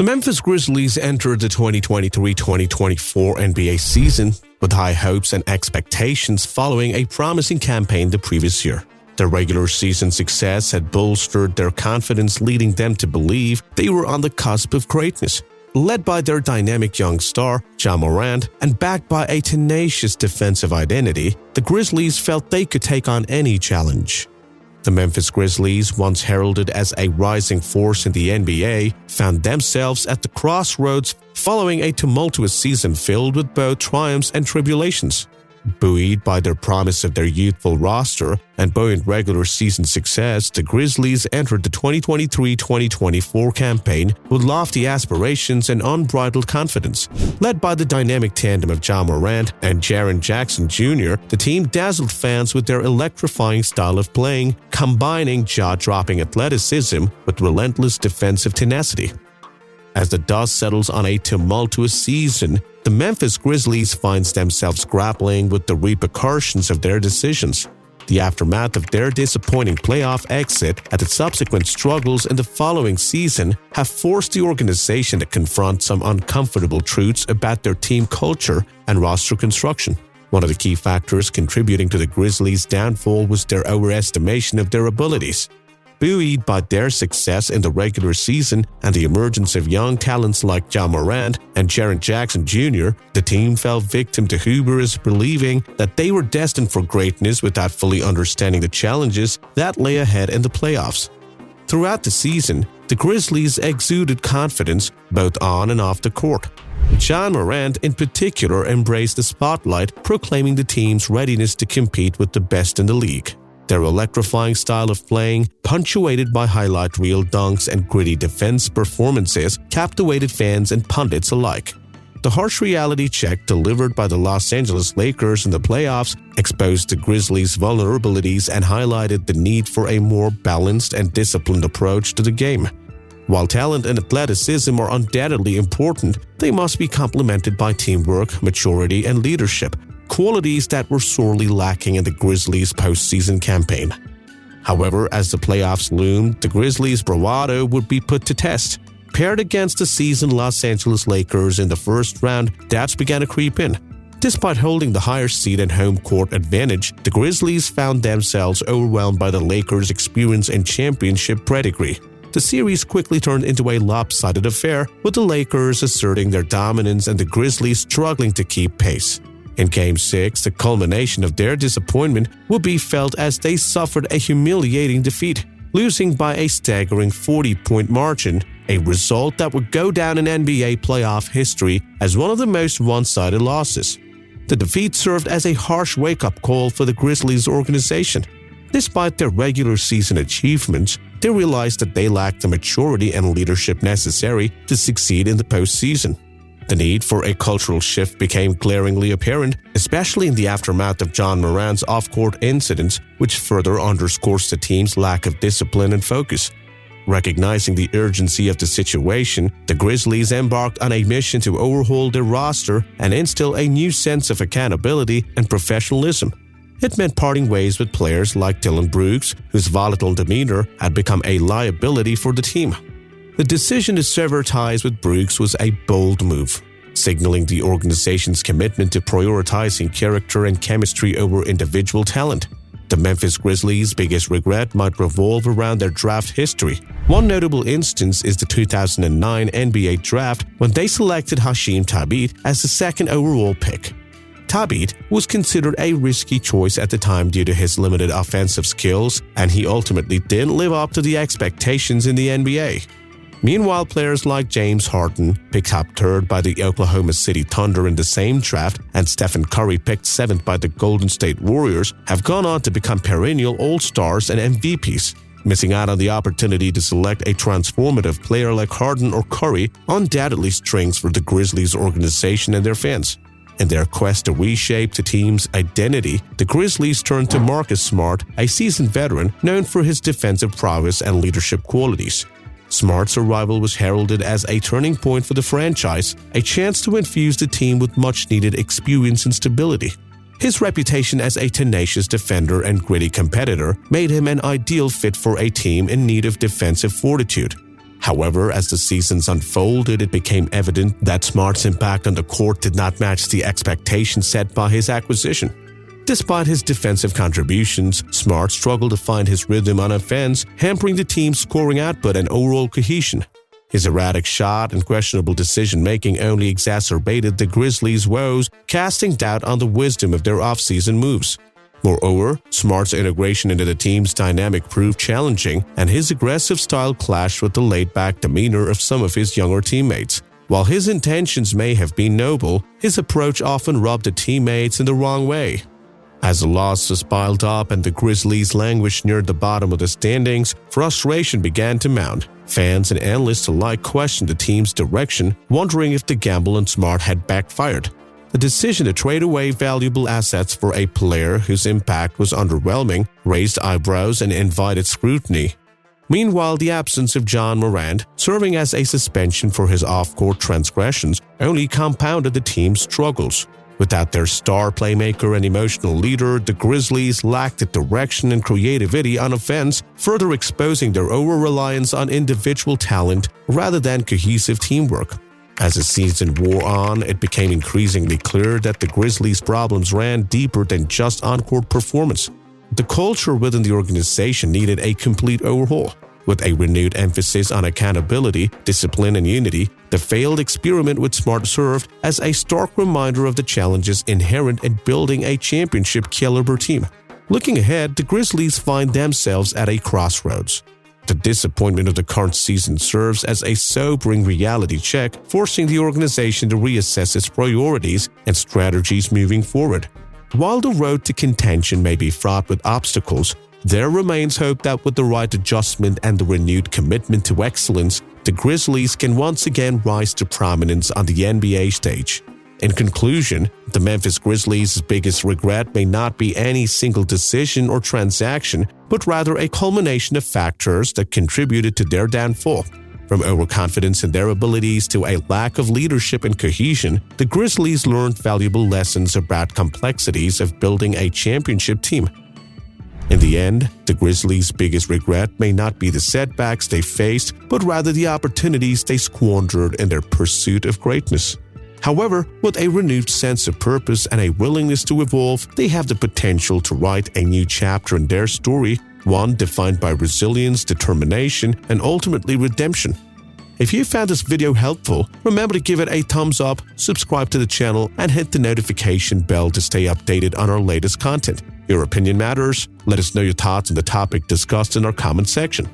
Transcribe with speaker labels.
Speaker 1: The Memphis Grizzlies entered the 2023-2024 NBA season with high hopes and expectations following a promising campaign the previous year. Their regular season success had bolstered their confidence, leading them to believe they were on the cusp of greatness. Led by their dynamic young star, Ja Morant, and backed by a tenacious defensive identity, the Grizzlies felt they could take on any challenge. The Memphis Grizzlies, once heralded as a rising force in the NBA, found themselves at the crossroads following a tumultuous season filled with both triumphs and tribulations. Buoyed by their promise of their youthful roster and buoyant regular season success, the Grizzlies entered the 2023-2024 campaign with lofty aspirations and unbridled confidence. Led by the dynamic tandem of Ja Morant and Jaren Jackson Jr., the team dazzled fans with their electrifying style of playing, combining jaw-dropping athleticism with relentless defensive tenacity. As the dust settles on a tumultuous season, the Memphis Grizzlies finds themselves grappling with the repercussions of their decisions. The aftermath of their disappointing playoff exit and the subsequent struggles in the following season have forced the organization to confront some uncomfortable truths about their team culture and roster construction. One of the key factors contributing to the Grizzlies' downfall was their overestimation of their abilities. Buoyed by their success in the regular season and the emergence of young talents like Ja Morant and Jaren Jackson Jr., the team fell victim to hubris, believing that they were destined for greatness without fully understanding the challenges that lay ahead in the playoffs. Throughout the season, the Grizzlies exuded confidence both on and off the court. Ja Morant in particular embraced the spotlight, proclaiming the team's readiness to compete with the best in the league. Their electrifying style of playing, punctuated by highlight reel dunks and gritty defense performances, captivated fans and pundits alike. The harsh reality check delivered by the Los Angeles Lakers in the playoffs exposed the Grizzlies' vulnerabilities and highlighted the need for a more balanced and disciplined approach to the game. While talent and athleticism are undoubtedly important, they must be complemented by teamwork, maturity, and leadership, qualities that were sorely lacking in the Grizzlies' postseason campaign. However, as the playoffs loomed, the Grizzlies' bravado would be put to test. Paired against the seasoned Los Angeles Lakers in the first round, doubts began to creep in. Despite holding the higher seed and home court advantage, the Grizzlies found themselves overwhelmed by the Lakers' experience and championship pedigree. The series quickly turned into a lopsided affair, with the Lakers asserting their dominance and the Grizzlies struggling to keep pace. In Game 6, the culmination of their disappointment would be felt as they suffered a humiliating defeat, losing by a staggering 40-point margin, a result that would go down in NBA playoff history as one of the most one-sided losses. The defeat served as a harsh wake-up call for the Grizzlies organization. Despite their regular season achievements, they realized that they lacked the maturity and leadership necessary to succeed in the postseason. The need for a cultural shift became glaringly apparent, especially in the aftermath of Ja Morant's off-court incidents, which further underscores the team's lack of discipline and focus. Recognizing the urgency of the situation, the Grizzlies embarked on a mission to overhaul their roster and instill a new sense of accountability and professionalism. It meant parting ways with players like Dillon Brooks, whose volatile demeanor had become a liability for the team. The decision to sever ties with Brooks was a bold move, signaling the organization's commitment to prioritizing character and chemistry over individual talent. The Memphis Grizzlies' biggest regret might revolve around their draft history. One notable instance is the 2009 NBA draft, when they selected Hasheem Thabeet as the second overall pick. Thabeet was considered a risky choice at the time due to his limited offensive skills, and he ultimately didn't live up to the expectations in the NBA. Meanwhile, players like James Harden, picked up third by the Oklahoma City Thunder in the same draft, and Stephen Curry, picked seventh by the Golden State Warriors, have gone on to become perennial All-Stars and MVPs. Missing out on the opportunity to select a transformative player like Harden or Curry undoubtedly strings for the Grizzlies organization and their fans. In their quest to reshape the team's identity, the Grizzlies turned to Marcus Smart, a seasoned veteran known for his defensive prowess and leadership qualities. Smart's arrival was heralded as a turning point for the franchise, a chance to infuse the team with much-needed experience and stability. His reputation as a tenacious defender and gritty competitor made him an ideal fit for a team in need of defensive fortitude. However, as the seasons unfolded, it became evident that Smart's impact on the court did not match the expectations set by his acquisition. Despite his defensive contributions, Smart struggled to find his rhythm on offense, hampering the team's scoring output and overall cohesion. His erratic shot and questionable decision-making only exacerbated the Grizzlies' woes, casting doubt on the wisdom of their offseason moves. Moreover, Smart's integration into the team's dynamic proved challenging, and his aggressive style clashed with the laid-back demeanor of some of his younger teammates. While his intentions may have been noble, his approach often rubbed the teammates in the wrong way. As the losses piled up and the Grizzlies languished near the bottom of the standings, frustration began to mount. Fans and analysts alike questioned the team's direction, wondering if the gamble on Smart had backfired. The decision to trade away valuable assets for a player whose impact was underwhelming raised eyebrows and invited scrutiny. Meanwhile, the absence of John Morant, serving as a suspension for his off-court transgressions, only compounded the team's struggles. Without their star playmaker and emotional leader, the Grizzlies lacked the direction and creativity on offense, further exposing their over-reliance on individual talent rather than cohesive teamwork. As the season wore on, it became increasingly clear that the Grizzlies' problems ran deeper than just on-court performance. The culture within the organization needed a complete overhaul. With a renewed emphasis on accountability, discipline, and unity, the failed experiment with Smart served as a stark reminder of the challenges inherent in building a championship-caliber team. Looking ahead, the Grizzlies find themselves at a crossroads. The disappointment of the current season serves as a sobering reality check, forcing the organization to reassess its priorities and strategies moving forward. While the road to contention may be fraught with obstacles, there remains hope that with the right adjustment and the renewed commitment to excellence, the Grizzlies can once again rise to prominence on the NBA stage. In conclusion, the Memphis Grizzlies' biggest regret may not be any single decision or transaction, but rather a culmination of factors that contributed to their downfall. From overconfidence in their abilities to a lack of leadership and cohesion, the Grizzlies learned valuable lessons about complexities of building a championship team. In the end, the Grizzlies' biggest regret may not be the setbacks they faced, but rather the opportunities they squandered in their pursuit of greatness. However, with a renewed sense of purpose and a willingness to evolve, they have the potential to write a new chapter in their story, one defined by resilience, determination, and ultimately redemption. If you found this video helpful, remember to give it a thumbs up, subscribe to the channel, and hit the notification bell to stay updated on our latest content. Your opinion matters. Let us know your thoughts on the topic discussed in our comment section.